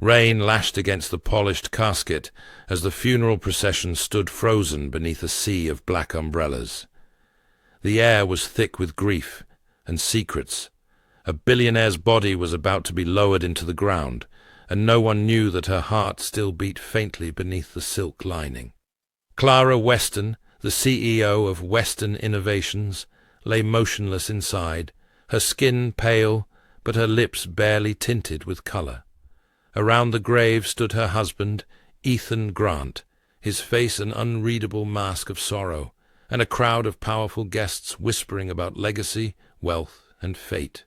Rain lashed against the polished casket as the funeral procession stood frozen beneath a sea of black umbrellas. The air was thick with grief and secrets. A billionaire's body was about to be lowered into the ground, and no one knew that her heart still beat faintly beneath the silk lining. Clara Weston, the CEO of Weston Innovations, lay motionless inside, her skin pale, but her lips barely tinted with colour. Around the grave stood her husband, Ethan Grant, his face an unreadable mask of sorrow, and a crowd of powerful guests whispering about legacy, wealth, and fate.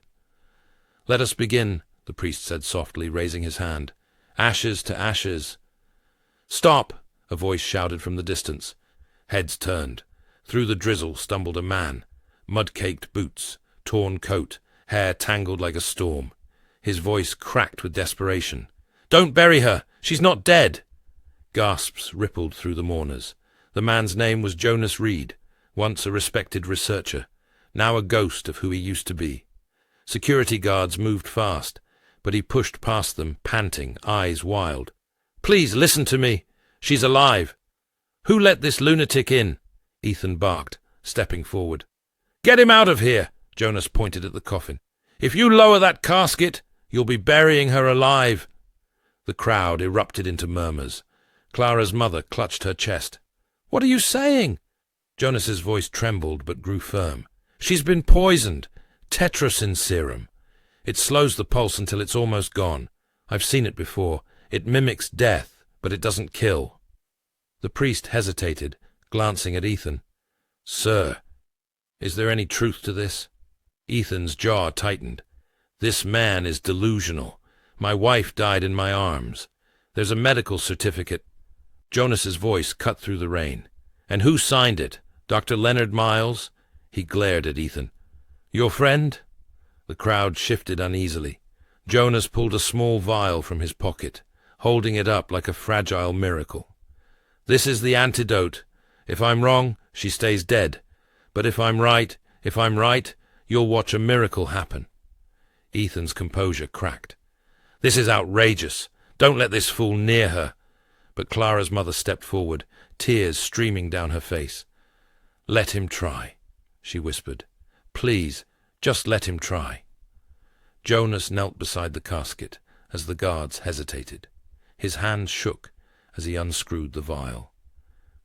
"Let us begin," the priest said softly, raising his hand. "Ashes to ashes." "Stop!" a voice shouted from the distance. Heads turned. Through the drizzle stumbled a man, mud-caked boots, torn coat, hair tangled like a storm. His voice cracked with desperation. "Don't bury her! She's not dead!" Gasps rippled through the mourners. The man's name was Jonas Reed, once a respected researcher, now a ghost of who he used to be. Security guards moved fast, but he pushed past them, panting, eyes wild. "Please, listen to me! She's alive!" "Who let this lunatic in?" Ethan barked, stepping forward. "Get him out of here!" Jonas pointed at the coffin. "If you lower that casket, you'll be burying her alive." The crowd erupted into murmurs. Clara's mother clutched her chest. "What are you saying?" Jonas's voice trembled but grew firm. "She's been poisoned. Tetrasin serum. It slows the pulse until it's almost gone. I've seen it before. It mimics death, but it doesn't kill." The priest hesitated, glancing at Ethan. "Sir, is there any truth to this?" Ethan's jaw tightened. "This man is delusional. My wife died in my arms. There's a medical certificate." Jonas's voice cut through the rain. "And who signed it? Dr. Leonard Miles?" He glared at Ethan. "Your friend?" The crowd shifted uneasily. Jonas pulled a small vial from his pocket, holding it up like a fragile miracle. "This is the antidote. If I'm wrong, she stays dead. But if I'm right, you'll watch a miracle happen." Ethan's composure cracked. "This is outrageous. Don't let this fool near her." But Clara's mother stepped forward, tears streaming down her face. "Let him try," she whispered. "Please, just let him try." Jonas knelt beside the casket as the guards hesitated. His hands shook as he unscrewed the vial.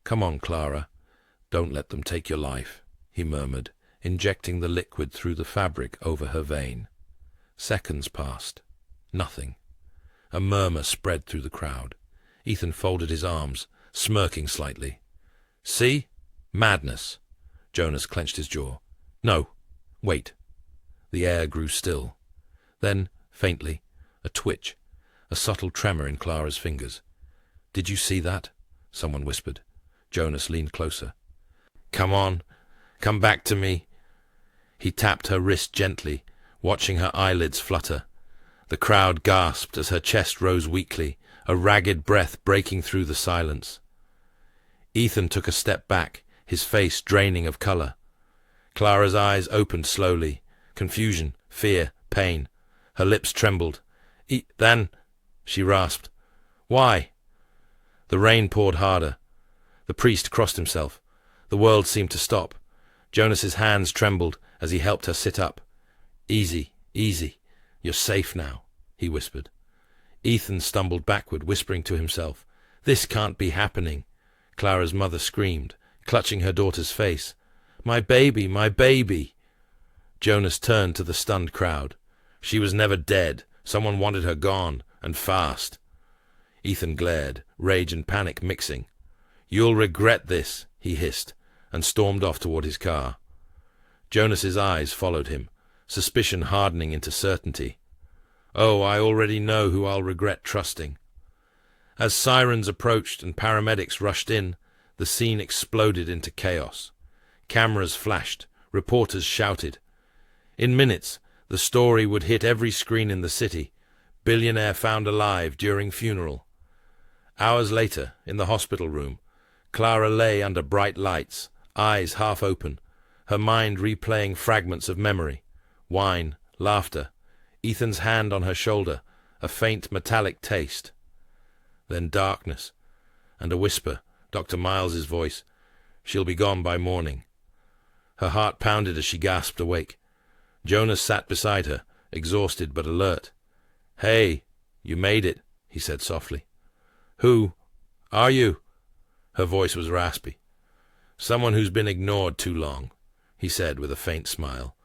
"Come on, Clara. Don't let them take your life," he murmured, injecting the liquid through the fabric over her vein. Seconds passed. Nothing. A murmur spread through the crowd. Ethan folded his arms, smirking slightly. "See? Madness." Jonas clenched his jaw. "No. Wait." The air grew still. Then, faintly, a twitch, a subtle tremor in Clara's fingers. "Did you see that?" someone whispered. Jonas leaned closer. "Come on. Come back to me." He tapped her wrist gently, watching her eyelids flutter. The crowd gasped as her chest rose weakly, a ragged breath breaking through the silence. Ethan took a step back, his face draining of colour. Clara's eyes opened slowly. Confusion, fear, pain. Her lips trembled. "Then," she rasped. "Why?" The rain poured harder. The priest crossed himself. The world seemed to stop. Jonas's hands trembled as he helped her sit up. "Easy, easy. You're safe now," he whispered. Ethan stumbled backward, whispering to himself, "This can't be happening." Clara's mother screamed, clutching her daughter's face. "My baby, my baby!" Jonas turned to the stunned crowd. "She was never dead. Someone wanted her gone, and fast." Ethan glared, rage and panic mixing. "You'll regret this," he hissed, and stormed off toward his car. Jonas's eyes followed him, suspicion hardening into certainty. "Oh, I already know who I'll regret trusting." As sirens approached and paramedics rushed in, the scene exploded into chaos. Cameras flashed, reporters shouted. In minutes, the story would hit every screen in the city. Billionaire found alive during funeral. Hours later, in the hospital room, Clara lay under bright lights, eyes half open, her mind replaying fragments of memory. Wine, laughter, Ethan's hand on her shoulder, a faint metallic taste. Then darkness, and a whisper, Dr. Miles's voice. "She'll be gone by morning." Her heart pounded as she gasped awake. Jonas sat beside her, exhausted but alert. "Hey, you made it," he said softly. "Who are you?" Her voice was raspy. "Someone who's been ignored too long," he said with a faint smile.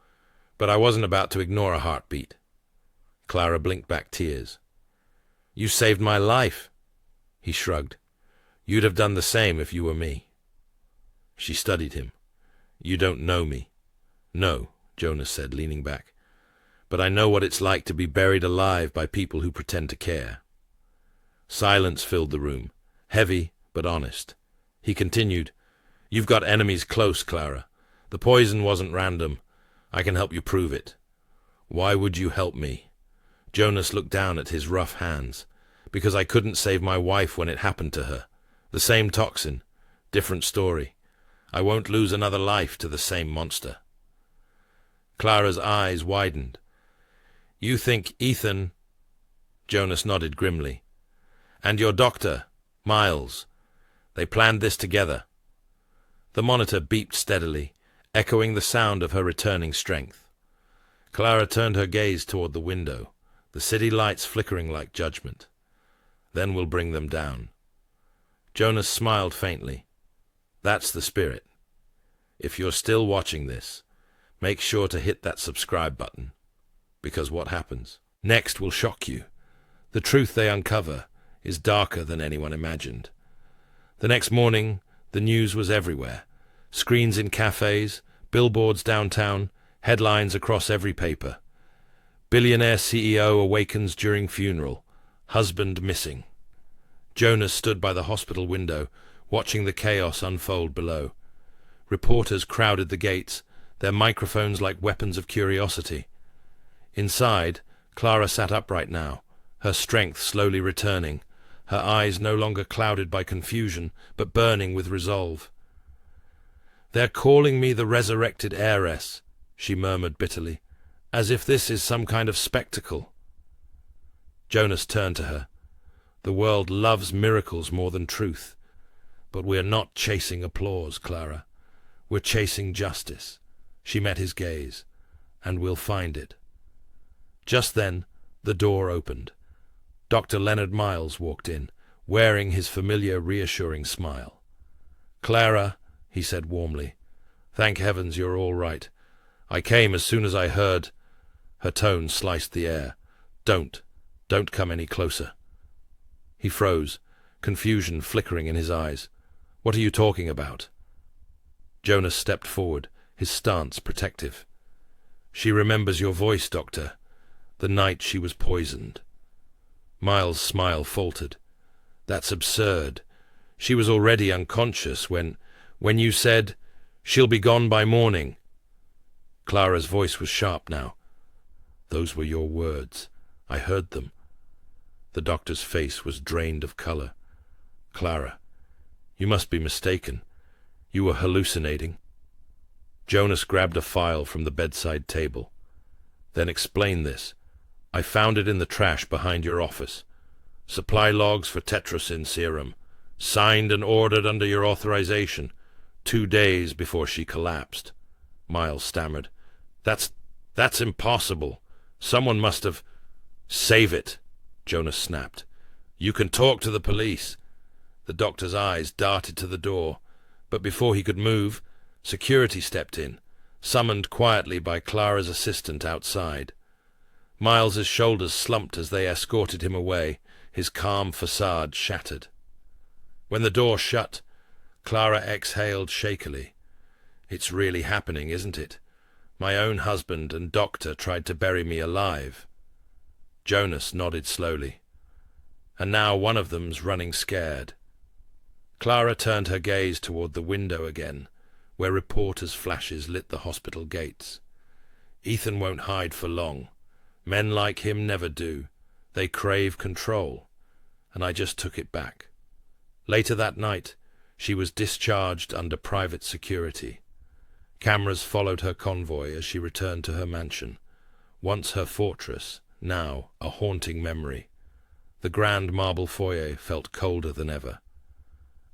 "But I wasn't about to ignore a heartbeat." Clara blinked back tears. "You saved my life." He shrugged. "You'd have done the same if you were me." She studied him. "You don't know me." "No," Jonas said, leaning back. "But I know what it's like to be buried alive by people who pretend to care." Silence filled the room, heavy but honest. He continued, "You've got enemies close, Clara. The poison wasn't random. I can help you prove it." "Why would you help me?" Jonas looked down at his rough hands. "Because I couldn't save my wife when it happened to her. The same toxin, different story. I won't lose another life to the same monster." Clara's eyes widened. "You think Ethan—" Jonas nodded grimly. "And your doctor, Miles. They planned this together." The monitor beeped steadily, echoing the sound of her returning strength. Clara turned her gaze toward the window, the city lights flickering like judgment. "Then we'll bring them down." Jonas smiled faintly. "That's the spirit. If you're still watching this, make sure to hit that subscribe button, because what happens next will shock you. The truth they uncover is darker than anyone imagined. The next morning, the news was everywhere. Screens in cafes, billboards downtown, headlines across every paper. Billionaire CEO awakens during funeral. Husband missing. Jonas stood by the hospital window, watching the chaos unfold below. Reporters crowded the gates, their microphones like weapons of curiosity. Inside, Clara sat upright now, her strength slowly returning, her eyes no longer clouded by confusion, but burning with resolve. "They're calling me the resurrected heiress," she murmured bitterly, "as if this is some kind of spectacle." Jonas turned to her. "The world loves miracles more than truth. But we're not chasing applause, Clara. We're chasing justice." She met his gaze. "And we'll find it." Just then, the door opened. Dr. Leonard Miles walked in, wearing his familiar, reassuring smile. "Clara," he said warmly, "thank heavens you're all right. I came as soon as I heard—" Her tone sliced the air. Don't come any closer." He froze, confusion flickering in his eyes. "What are you talking about?" Jonas stepped forward, his stance protective. "She remembers your voice, Doctor. The night she was poisoned." Miles' smile faltered. "That's absurd. She was already unconscious when you said, 'She'll be gone by morning.'" Clara's voice was sharp now. "Those were your words. I heard them." The doctor's face was drained of color. "Clara, you must be mistaken. You were hallucinating." Jonas grabbed a file from the bedside table. "Then explain this. I found it in the trash behind your office. Supply logs for tetrasin serum. Signed and ordered under your authorization. 2 days before she collapsed." Miles stammered. That's impossible. Someone must have—" "Save it," Jonas snapped. "You can talk to the police." The doctor's eyes darted to the door, but before he could move, security stepped in, summoned quietly by Clara's assistant outside. Miles's shoulders slumped as they escorted him away, his calm facade shattered. When the door shut, Clara exhaled shakily. "It's really happening, isn't it? My own husband and doctor tried to bury me alive." Jonas nodded slowly. "And now one of them's running scared." Clara turned her gaze toward the window again, where reporters' flashes lit the hospital gates. "Ethan won't hide for long. Men like him never do. They crave control. And I just took it back." Later that night, she was discharged under private security. Cameras followed her convoy as she returned to her mansion, once her fortress, now a haunting memory. The grand marble foyer felt colder than ever.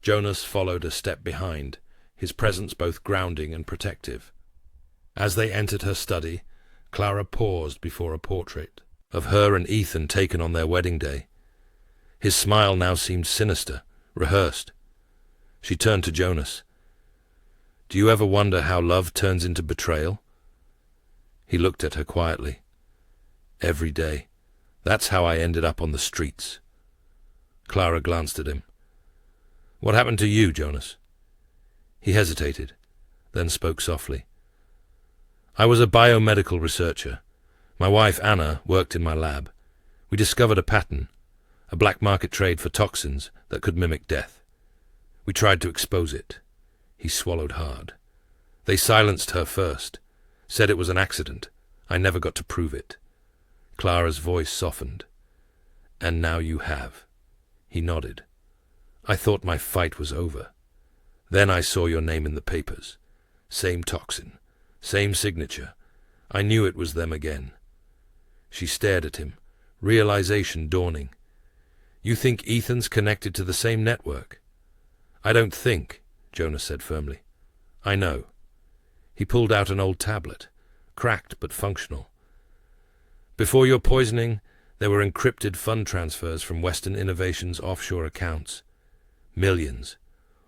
Jonas followed a step behind, his presence both grounding and protective. As they entered her study, Clara paused before a portrait of her and Ethan taken on their wedding day. His smile now seemed sinister, rehearsed. She turned to Jonas. "Do you ever wonder how love turns into betrayal?" He looked at her quietly. "Every day. That's how I ended up on the streets." Clara glanced at him. "What happened to you, Jonas?" He hesitated, then spoke softly. "I was a biomedical researcher. My wife, Anna, worked in my lab. We discovered a pattern, a black market trade for toxins that could mimic death. We tried to expose it." He swallowed hard. "They silenced her first, said it was an accident. I never got to prove it." Clara's voice softened. "And now you have." He nodded. "I thought my fight was over. Then I saw your name in the papers. Same toxin, same signature. I knew it was them again." She stared at him, realization dawning. "You think Ethan's connected to the same network?" "I don't think," Jonas said firmly. "I know." He pulled out an old tablet, cracked but functional. "Before your poisoning, there were encrypted fund transfers from Western Innovations' offshore accounts. Millions,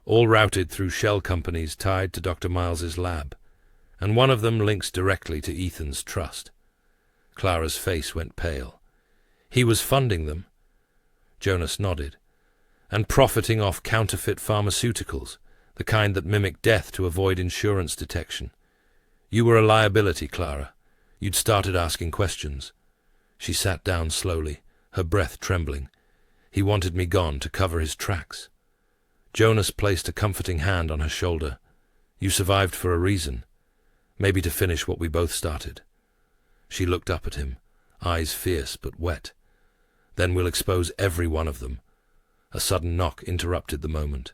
all routed through shell companies tied to Dr. Miles's lab, and one of them links directly to Ethan's trust." Clara's face went pale. "He was funding them?" Jonas nodded. "And profiting off counterfeit pharmaceuticals, the kind that mimic death to avoid insurance detection. You were a liability, Clara. You'd started asking questions." She sat down slowly, her breath trembling. "He wanted me gone to cover his tracks." Jonas placed a comforting hand on her shoulder. "You survived for a reason. Maybe to finish what we both started." She looked up at him, eyes fierce but wet. "Then we'll expose every one of them." A sudden knock interrupted the moment.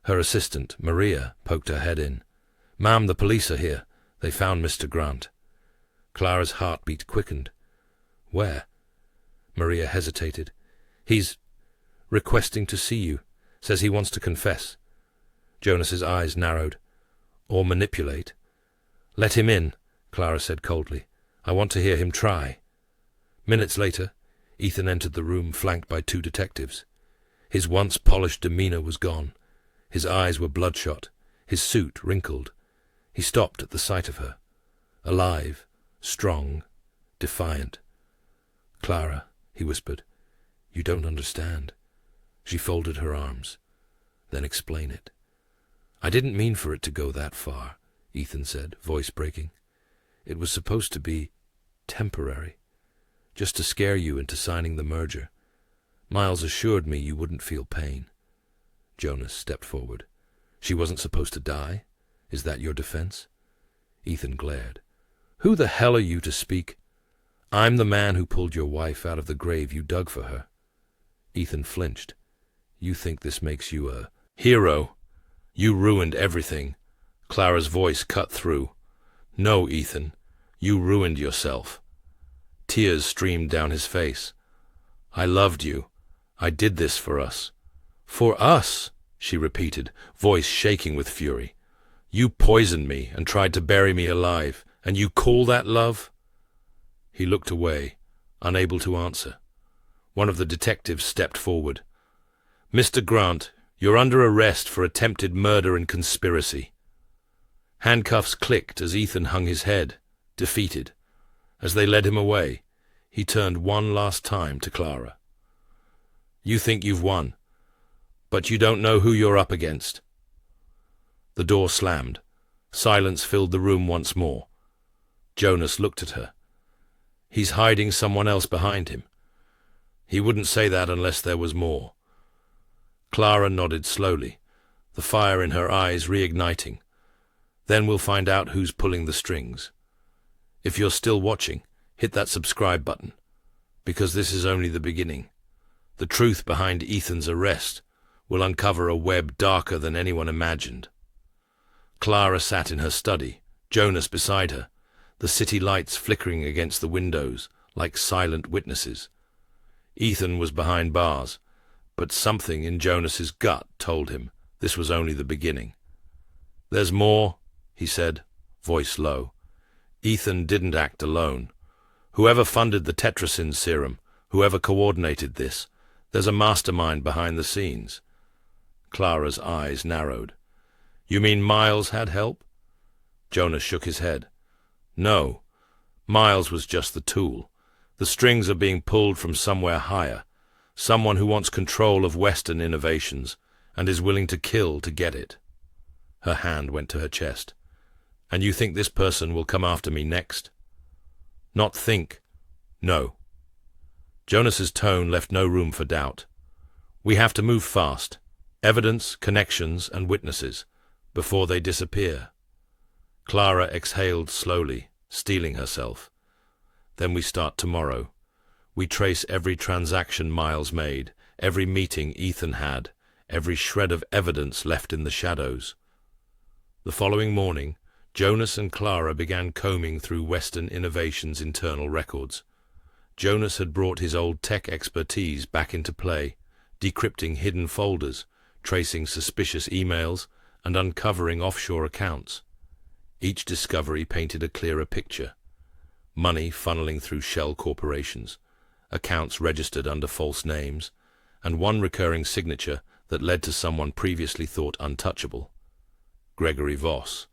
Her assistant, Maria, poked her head in. "Ma'am, the police are here. They found Mr. Grant." Clara's heartbeat quickened. "Where?" Maria hesitated. "He's requesting to see you. Says he wants to confess." Jonas's eyes narrowed. "Or manipulate." "Let him in," Clara said coldly. "I want to hear him try." Minutes later, Ethan entered the room flanked by 2 detectives. His once polished demeanor was gone. His eyes were bloodshot, his suit wrinkled. He stopped at the sight of her. Alive, strong, defiant. "Clara," he whispered, "you don't understand." She folded her arms. "Then explain it." "I didn't mean for it to go that far," Ethan said, voice breaking. "It was supposed to be temporary, just to scare you into signing the merger. Miles assured me you wouldn't feel pain." Jonas stepped forward. "She wasn't supposed to die? Is that your defense?" Ethan glared. "Who the hell are you to speak?" "I'm the man who pulled your wife out of the grave you dug for her." Ethan flinched. "You think this makes you a hero? You ruined everything." Clara's voice cut through. "No, Ethan, you ruined yourself." Tears streamed down his face. "I loved you. I did this for us." "For us," she repeated, voice shaking with fury. "You poisoned me and tried to bury me alive, and you call that love?" He looked away, unable to answer. One of the detectives stepped forward. "Mr. Grant, you're under arrest for attempted murder and conspiracy." Handcuffs clicked as Ethan hung his head, defeated. As they led him away, he turned one last time to Clara. "You think you've won, but you don't know who you're up against." The door slammed. Silence filled the room once more. Jonas looked at her. "He's hiding someone else behind him." "He wouldn't say that unless there was more." Clara nodded slowly, the fire in her eyes reigniting. "Then we'll find out who's pulling the strings. If you're still watching, hit that subscribe button, because this is only the beginning. The truth behind Ethan's arrest will uncover a web darker than anyone imagined." Clara sat in her study, Jonas beside her, the city lights flickering against the windows, like silent witnesses. Ethan was behind bars, but something in Jonas's gut told him this was only the beginning. "There's more," he said, voice low. "Ethan didn't act alone. Whoever funded the tetrasin serum, whoever coordinated this, there's a mastermind behind the scenes." Clara's eyes narrowed. "You mean Miles had help?" Jonas shook his head. "No. Miles was just the tool. The strings are being pulled from somewhere higher, someone who wants control of Western innovations and is willing to kill to get it." Her hand went to her chest. "And you think this person will come after me next?" "Not think. No." Jonas's tone left no room for doubt. "We have to move fast. Evidence, connections, and witnesses, before they disappear." Clara exhaled slowly, steeling herself. "Then we start tomorrow. We trace every transaction Miles made, every meeting Ethan had, every shred of evidence left in the shadows." The following morning, Jonas and Clara began combing through Western Innovation's internal records. Jonas had brought his old tech expertise back into play, decrypting hidden folders, tracing suspicious emails, and uncovering offshore accounts. Each discovery painted a clearer picture. Money funneling through shell corporations, accounts registered under false names, and one recurring signature that led to someone previously thought untouchable. Gregory Voss,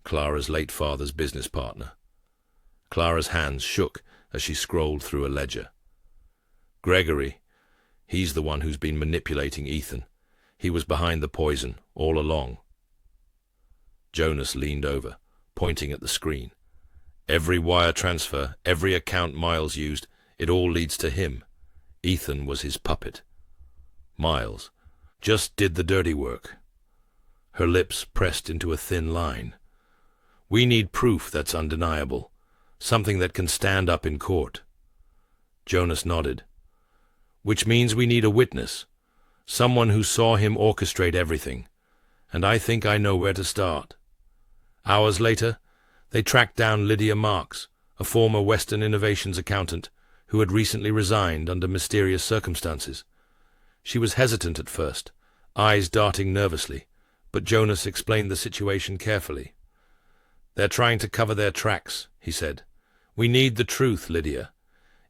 Clara's late father's business partner. Clara's hands shook as she scrolled through a ledger. "Gregory, he's the one who's been manipulating Ethan. He was behind the poison all along." Jonas leaned over, pointing at the screen. "Every wire transfer, every account Miles used, it all leads to him. Ethan was his puppet. Miles just did the dirty work." Her lips pressed into a thin line. "We need proof that's undeniable, something that can stand up in court." Jonas nodded. "Which means we need a witness, someone who saw him orchestrate everything, and I think I know where to start." Hours later, they tracked down Lydia Marks, a former Western Innovations accountant who had recently resigned under mysterious circumstances. She was hesitant at first, eyes darting nervously, but Jonas explained the situation carefully. "They're trying to cover their tracks," he said. "We need the truth, Lydia.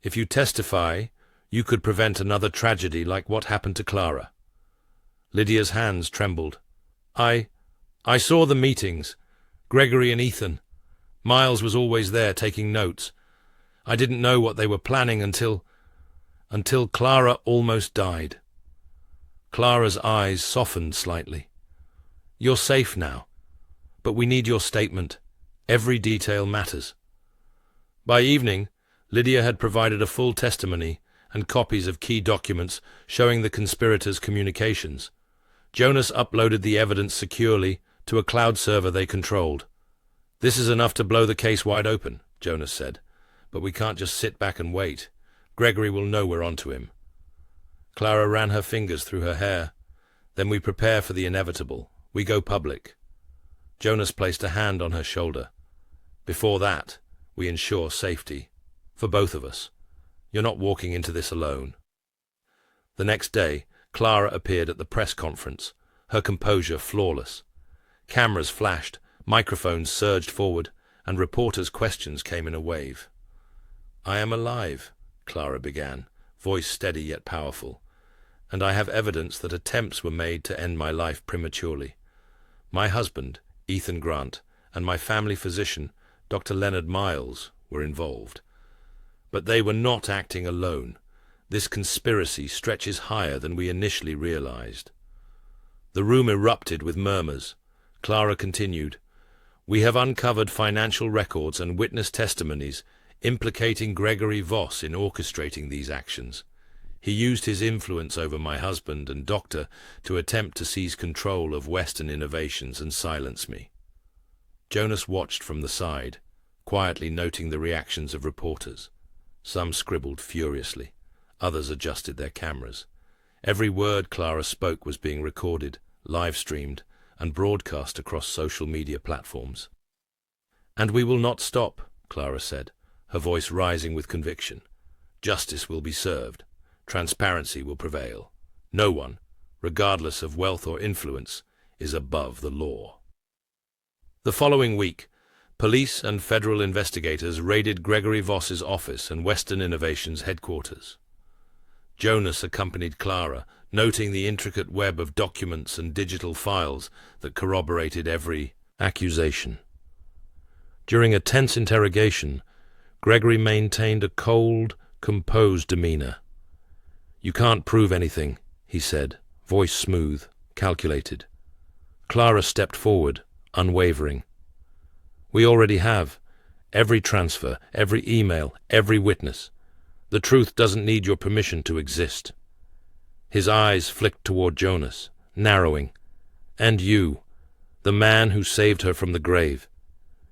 If you testify, you could prevent another tragedy like what happened to Clara." Lydia's hands trembled. I saw the meetings. Gregory and Ethan. Miles was always there taking notes. I didn't know what they were planning until Clara almost died." Clara's eyes softened slightly. "You're safe now, but we need your statement. Every detail matters." By evening, Lydia had provided a full testimony and copies of key documents showing the conspirators' communications. Jonas uploaded the evidence securely to a cloud server they controlled. "This is enough to blow the case wide open," Jonas said, "but we can't just sit back and wait. Gregory will know we're onto him." Clara ran her fingers through her hair. "Then we prepare for the inevitable. We go public." Jonas placed a hand on her shoulder. "Before that, we ensure safety. For both of us. You're not walking into this alone." The next day, Clara appeared at the press conference, her composure flawless. Cameras flashed, microphones surged forward, and reporters' questions came in a wave. "I am alive," Clara began, voice steady yet powerful, "and I have evidence that attempts were made to end my life prematurely. My husband, Ethan Grant, and my family physician, Dr. Leonard Miles, were involved. But they were not acting alone. This conspiracy stretches higher than we initially realized." The room erupted with murmurs. Clara continued, "We have uncovered financial records and witness testimonies implicating Gregory Voss in orchestrating these actions. He used his influence over my husband and doctor to attempt to seize control of Western Innovations and silence me." Jonas watched from the side, quietly noting the reactions of reporters. Some scribbled furiously. Others adjusted their cameras. Every word Clara spoke was being recorded, live-streamed, and broadcast across social media platforms. "And we will not stop," Clara said, her voice rising with conviction. Justice will be served. Transparency will prevail. No one, regardless of wealth or influence, is above the law. The following week, police and federal investigators raided Gregory Voss's office and Weston Innovations' headquarters. Jonas accompanied Clara, noting the intricate web of documents and digital files that corroborated every accusation. During a tense interrogation, Gregory maintained a cold, composed demeanor. "You can't prove anything," he said, voice smooth, calculated. Clara stepped forward, unwavering. "We already have. Every transfer, every email, every witness. The truth doesn't need your permission to exist." His eyes flicked toward Jonas, narrowing. "And you, the man who saved her from the grave.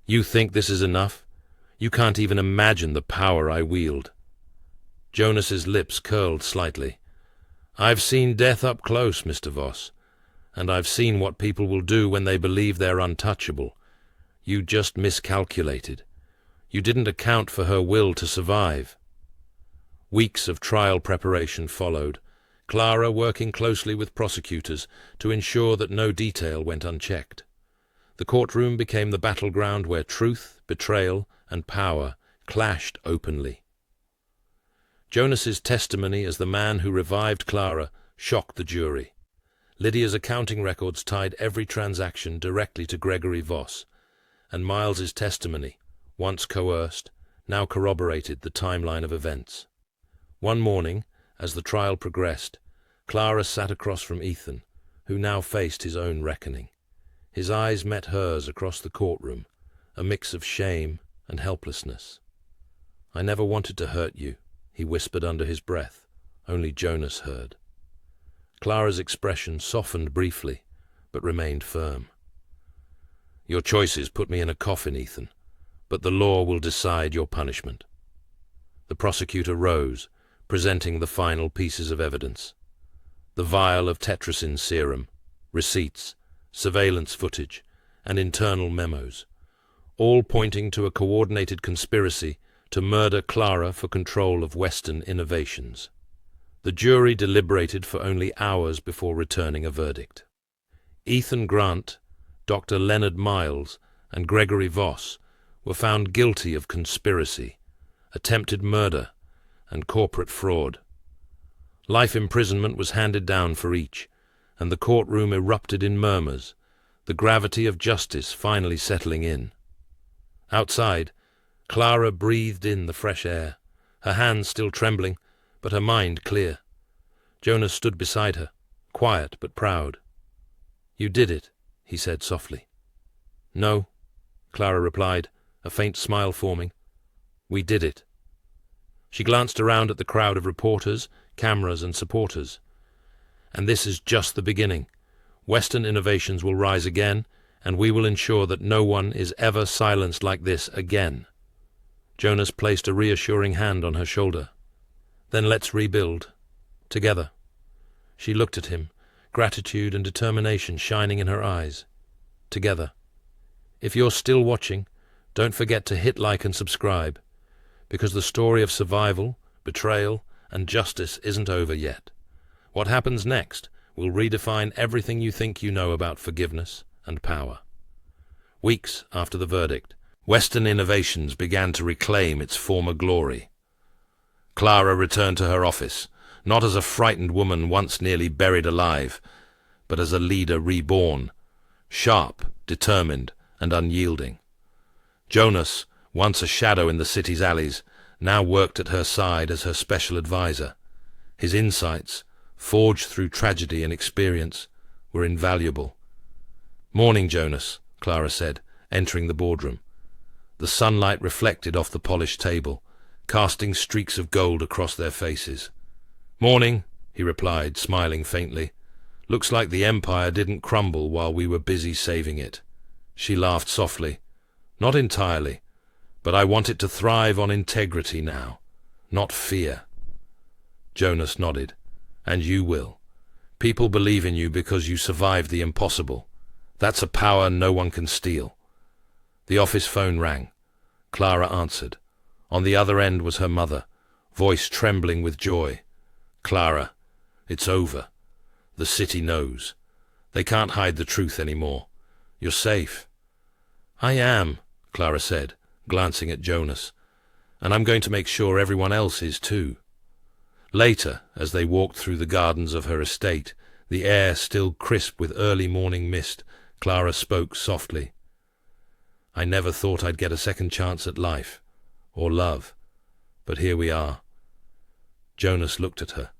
You think this is enough? You can't even imagine the power I wield." Jonas's lips curled slightly. "I've seen death up close, Mr. Voss, and I've seen what people will do when they believe they're untouchable. You just miscalculated. You didn't account for her will to survive." Weeks of trial preparation followed, Clara working closely with prosecutors to ensure that no detail went unchecked. The courtroom became the battleground where truth, betrayal, and power clashed openly. Jonas's testimony as the man who revived Clara shocked the jury. Lydia's accounting records tied every transaction directly to Gregory Voss, and Miles's testimony, once coerced, now corroborated the timeline of events. One morning, as the trial progressed, Clara sat across from Ethan, who now faced his own reckoning. His eyes met hers across the courtroom, a mix of shame and helplessness. "I never wanted to hurt you," he whispered under his breath. Only Jonas heard. Clara's expression softened briefly, but remained firm. "Your choices put me in a coffin, Ethan, but the law will decide your punishment." The prosecutor rose, presenting the final pieces of evidence. The vial of tetrasin serum, receipts, surveillance footage, and internal memos, all pointing to a coordinated conspiracy to murder Clara for control of Weston Innovations. The jury deliberated for only hours before returning a verdict. Ethan Grant, Dr. Leonard Miles, and Gregory Voss were found guilty of conspiracy, attempted murder, and corporate fraud. Life imprisonment was handed down for each, and the courtroom erupted in murmurs, the gravity of justice finally settling in. Outside, Clara breathed in the fresh air, her hands still trembling, but her mind clear. Jonas stood beside her, quiet but proud. "You did it," he said softly. "No," Clara replied, a faint smile forming. "We did it." She glanced around at the crowd of reporters, cameras, and supporters. "And this is just the beginning. Western Innovations will rise again, and we will ensure that no one is ever silenced like this again." Jonas placed a reassuring hand on her shoulder. "Then let's rebuild. Together." She looked at him, gratitude and determination shining in her eyes. "Together. If you're still watching, don't forget to hit like and subscribe, because the story of survival, betrayal, and justice isn't over yet. What happens next will redefine everything you think you know about forgiveness and power." Weeks after the verdict, Western Innovations began to reclaim its former glory. Clara returned to her office, not as a frightened woman once nearly buried alive, but as a leader reborn, sharp, determined, and unyielding. Jonas, once a shadow in the city's alleys, now worked at her side as her special advisor. His insights, forged through tragedy and experience, were invaluable. "Morning, Jonas," Clara said, entering the boardroom. The sunlight reflected off the polished table, casting streaks of gold across their faces. "Morning," he replied, smiling faintly. "Looks like the empire didn't crumble while we were busy saving it." She laughed softly. "Not entirely, but I want it to thrive on integrity now, not fear." Jonas nodded. "And you will. People believe in you because you survived the impossible. That's a power no one can steal." The office phone rang. Clara answered. On the other end was her mother, voice trembling with joy. "Clara, it's over. The city knows. They can't hide the truth anymore. You're safe." "I am," Clara said, glancing at Jonas, "and I'm going to make sure everyone else is too." Later, as they walked through the gardens of her estate, the air still crisp with early morning mist, Clara spoke softly. "I never thought I'd get a second chance at life, or love, but here we are." Jonas looked at her,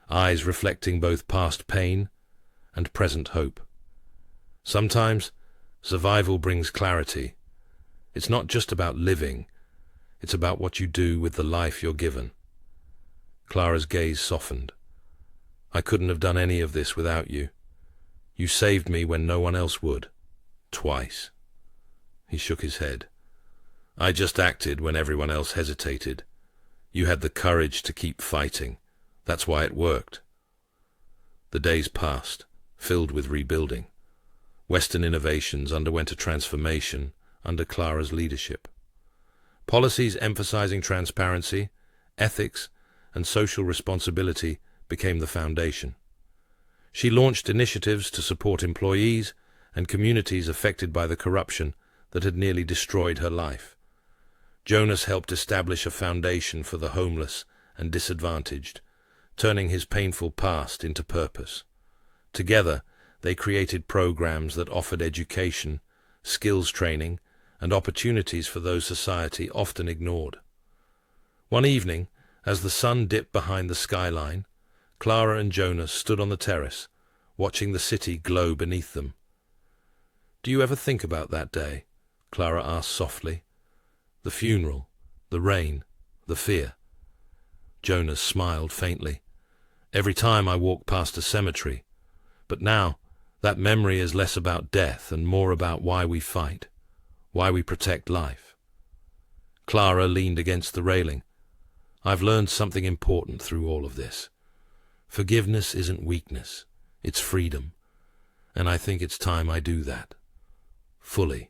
eyes reflecting both past pain and present hope. Sometimes survival brings clarity. It's not just about living, it's about what you do with the life you're given. Clara's gaze softened. "I couldn't have done any of this without you. You saved me when no one else would. Twice." He shook his head. "I just acted when everyone else hesitated. You had the courage to keep fighting. That's why it worked." The days passed, filled with rebuilding. Western innovations underwent a transformation under Clara's leadership. Policies emphasizing transparency, ethics, and social responsibility became the foundation. She launched initiatives to support employees and communities affected by the corruption that had nearly destroyed her life. Jonas helped establish a foundation for the homeless and disadvantaged, turning his painful past into purpose. Together, they created programs that offered education, skills training, and opportunities for those society often ignored. One evening, as the sun dipped behind the skyline, Clara and Jonas stood on the terrace, watching the city glow beneath them. "Do you ever think about that day?" Clara asked softly. "The funeral, the rain, the fear." Jonas smiled faintly. "Every time I walk past a cemetery. But now, that memory is less about death and more about why we fight, why we protect life." Clara leaned against the railing. "I've learned something important through all of this. Forgiveness isn't weakness, it's freedom. And I think it's time I do that. Fully."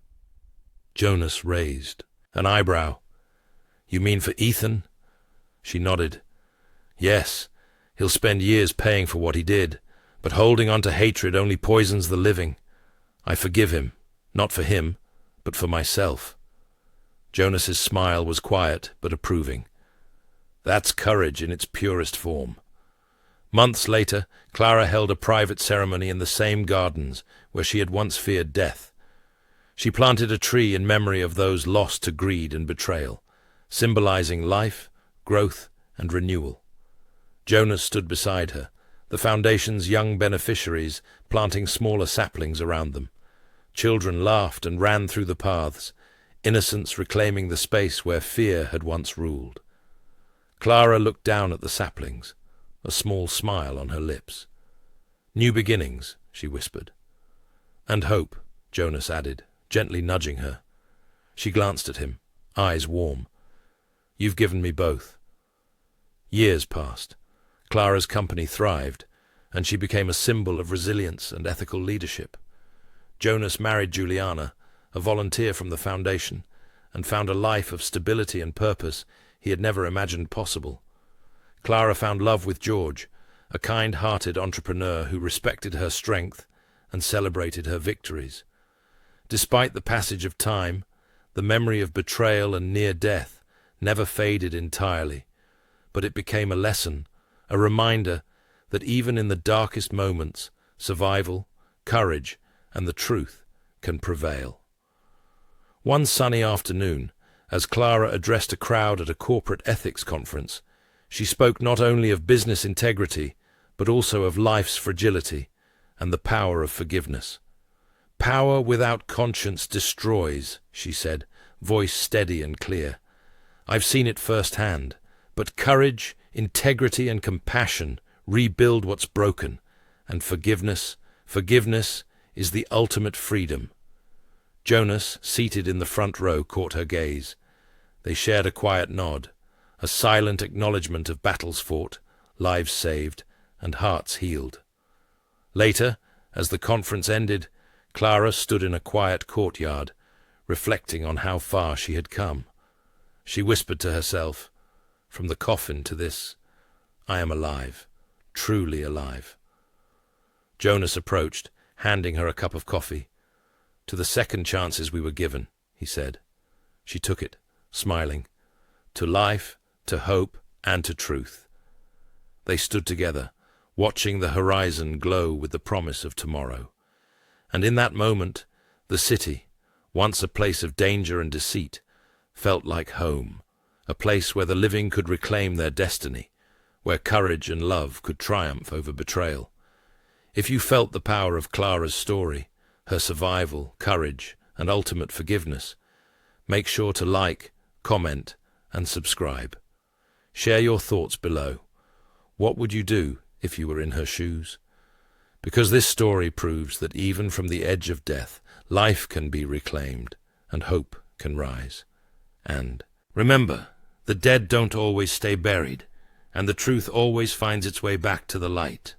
Jonas raised an eyebrow. "You mean for Ethan?" She nodded. "Yes, he'll spend years paying for what he did, but holding on to hatred only poisons the living. I forgive him, not for him, but for myself." Jonas's smile was quiet but approving. "That's courage in its purest form." Months later, Clara held a private ceremony in the same gardens where she had once feared death. She planted a tree in memory of those lost to greed and betrayal, symbolizing life, growth, and renewal. Jonas stood beside her, the foundation's young beneficiaries planting smaller saplings around them. Children laughed and ran through the paths, innocence reclaiming the space where fear had once ruled. Clara looked down at the saplings, a small smile on her lips. "New beginnings," she whispered. "And hope," Jonas added, gently nudging her. She glanced at him, eyes warm. "You've given me both." Years passed. Clara's company thrived, and she became a symbol of resilience and ethical leadership. Jonas married Juliana, a volunteer from the foundation, and found a life of stability and purpose he had never imagined possible. Clara found love with George, a kind-hearted entrepreneur who respected her strength and celebrated her victories. Despite the passage of time, the memory of betrayal and near death never faded entirely, but it became a lesson, a reminder that even in the darkest moments, survival, courage, and the truth can prevail. One sunny afternoon, as Clara addressed a crowd at a corporate ethics conference, she spoke not only of business integrity, but also of life's fragility and the power of forgiveness. "Power without conscience destroys," she said, voice steady and clear. "I've seen it firsthand, but courage, integrity, and compassion rebuild what's broken, and forgiveness is the ultimate freedom." Jonas, seated in the front row, caught her gaze. They shared a quiet nod, a silent acknowledgement of battles fought, lives saved, and hearts healed. Later, as the conference ended, Clara stood in a quiet courtyard, reflecting on how far she had come. She whispered to herself, From the coffin to this, I am alive, truly alive. Jonas approached, handing her a cup of coffee. To the second chances we were given, he said. She took it, smiling. To life, to hope, and to truth. They stood together, watching the horizon glow with the promise of tomorrow. And in that moment, the city, once a place of danger and deceit, felt like home, a place where the living could reclaim their destiny, where courage and love could triumph over betrayal. If you felt the power of Clara's story, her survival, courage, and ultimate forgiveness, make sure to like, comment, and subscribe. Share your thoughts below. What would you do if you were in her shoes? Because this story proves that even from the edge of death, life can be reclaimed and hope can rise. And remember, the dead don't always stay buried, and the truth always finds its way back to the light.